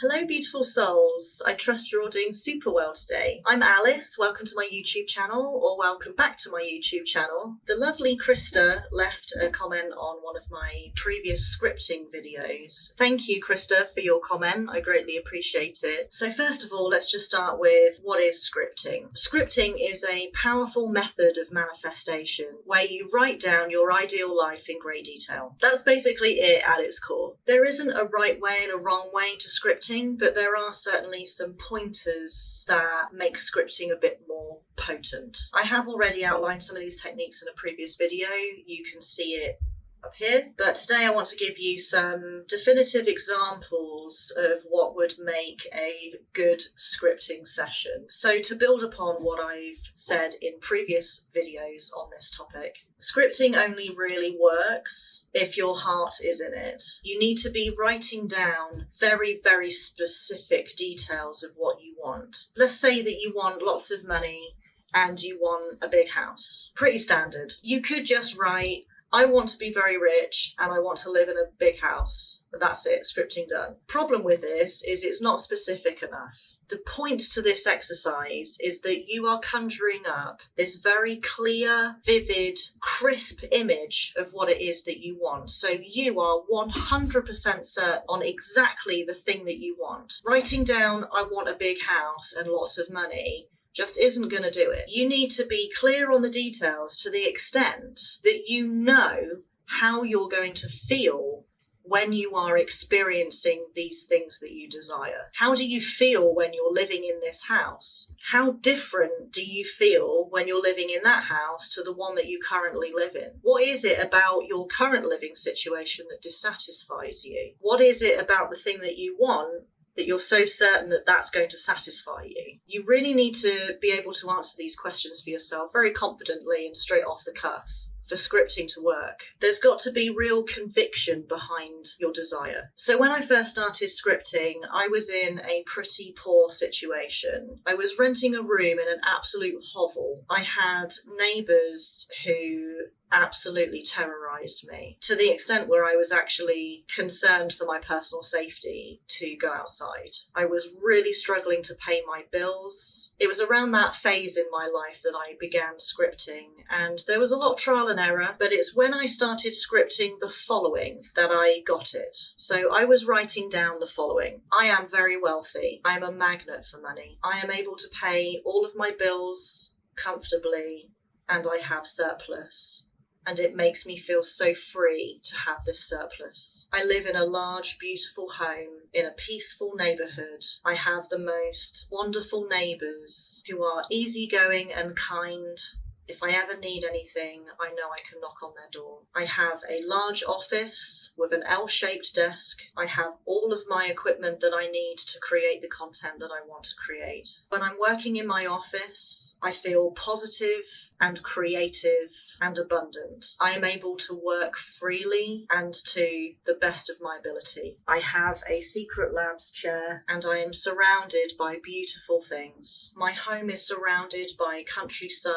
Hello, beautiful souls. I trust you're all doing super well today. I'm Alice. Welcome to my YouTube channel, or welcome back to my YouTube channel. The lovely Krista left a comment on one of my previous scripting videos. Thank you, Krista, for your comment. I greatly appreciate it. So first of all, let's just start with what is scripting. Scripting is a powerful method of manifestation where you write down your ideal life in great detail. That's basically it at its core. There isn't a right way and a wrong way to scripting, but there are certainly some pointers that make scripting a bit more potent. I have already outlined some of these techniques in a previous video. You can see it up here, but today I want to give you some definitive examples of what would make a good scripting session. So to build upon what I've said in previous videos on this topic, scripting only really works if your heart is in it. You need to be writing down very, very specific details of what you want. Let's say that you want lots of money and you want a big house. Pretty standard. You could just write, I want to be very rich and I want to live in a big house. That's it, scripting done. Problem with this is it's not specific enough. The point to this exercise is that you are conjuring up this very clear, vivid, crisp image of what it is that you want. So you are 100% certain on exactly the thing that you want. Writing down, I want a big house and lots of money, just isn't going to do it. You need to be clear on the details to the extent that you know how you're going to feel when you are experiencing these things that you desire. How do you feel when you're living in this house? How different do you feel when you're living in that house to the one that you currently live in? What is it about your current living situation that dissatisfies you? What is it about the thing that you want that you're so certain that that's going to satisfy you? You really need to be able to answer these questions for yourself very confidently and straight off the cuff for scripting to work. There's got to be real conviction behind your desire. So when I first started scripting, I was in a pretty poor situation. I was renting a room in an absolute hovel. I had neighbours who absolutely terrorized me to the extent where I was actually concerned for my personal safety to go outside. I was really struggling to pay my bills. It was around that phase in my life that I began scripting, and there was a lot of trial and error, but it's when I started scripting the following that I got it. So I was writing down the following. I am very wealthy. I am a magnet for money. I am able to pay all of my bills comfortably, and I have surplus. And it makes me feel so free to have this surplus. I live in a large, beautiful home in a peaceful neighbourhood. I have the most wonderful neighbours who are easygoing and kind. If I ever need anything, I know I can knock on their door. I have a large office with an L-shaped desk. I have all of my equipment that I need to create the content that I want to create. When I'm working in my office, I feel positive and creative and abundant. I am able to work freely and to the best of my ability. I have a Secret Labs chair and I am surrounded by beautiful things. My home is surrounded by countryside,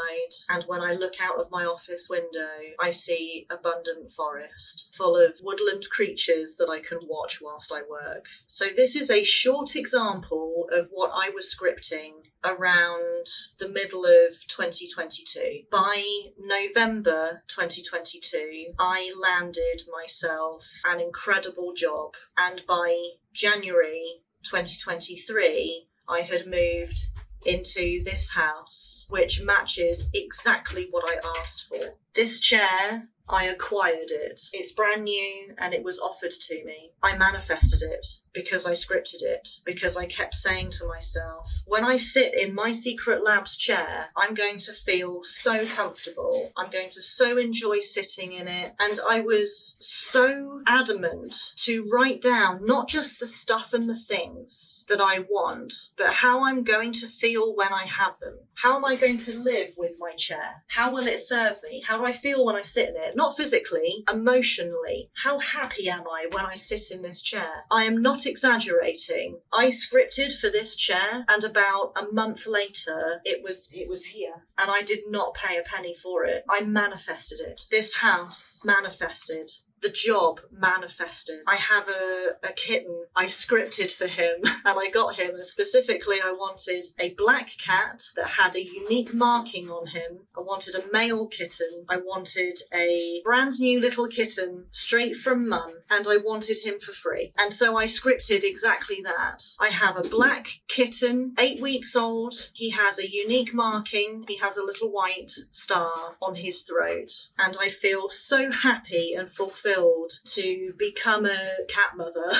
and when I look out of my office window, I see abundant forest full of woodland creatures that I can watch whilst I work. So this is a short example of what I was scripting around the middle of 2022. By November 2022, I landed myself an incredible job, and by January 2023, I had moved into this house, which matches exactly what I asked for. This chair, I acquired it. It's brand new and it was offered to me. I manifested it because I scripted it, because I kept saying to myself, when I sit in my Secret Labs chair, I'm going to feel so comfortable. I'm going to so enjoy sitting in it. And I was so adamant to write down not just the stuff and the things that I want, but how I'm going to feel when I have them. How am I going to live with my chair? How will it serve me? How do I feel when I sit in it? Not physically, emotionally. How happy am I when I sit in this chair? I am not exaggerating. I scripted for this chair, and about a month later, it was here, and I did not pay a penny for it. I manifested it. This house manifested. the job manifested. I have a kitten I scripted for him, and I got him, and specifically I wanted a black cat that had a unique marking on him. I wanted a male kitten. I wanted a brand new little kitten straight from mum, and I wanted him for free. And so I scripted exactly that. I have a black kitten, 8 weeks old. He has a unique marking. He has a little white star on his throat. And I feel so happy and fulfilled to become a cat mother.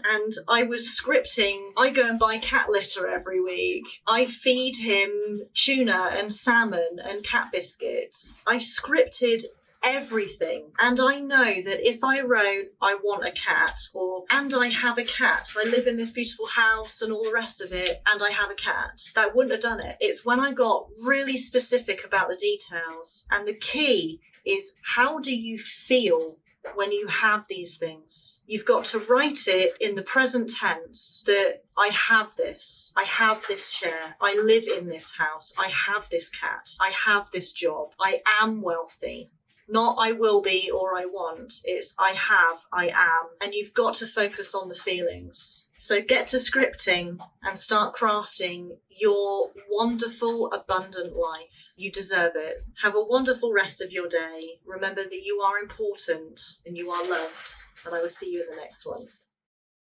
And I was scripting, I go and buy cat litter every week. I feed him tuna and salmon and cat biscuits. I scripted everything. And I know that if I wrote, I want a cat, or, and I have a cat, I live in this beautiful house and all the rest of it, and I have a cat, that wouldn't have done it. It's when I got really specific about the details. And the key is, how do you feel when you have these things? You've got to write it in the present tense, that I have this chair, I live in this house, I have this cat, I have this job, I am wealthy. Not I will be or I want, it's I have, I am. And you've got to focus on the feelings. So get to scripting and start crafting your wonderful, abundant life. You deserve it. Have a wonderful rest of your day. Remember that you are important and you are loved. And I will see you in the next one.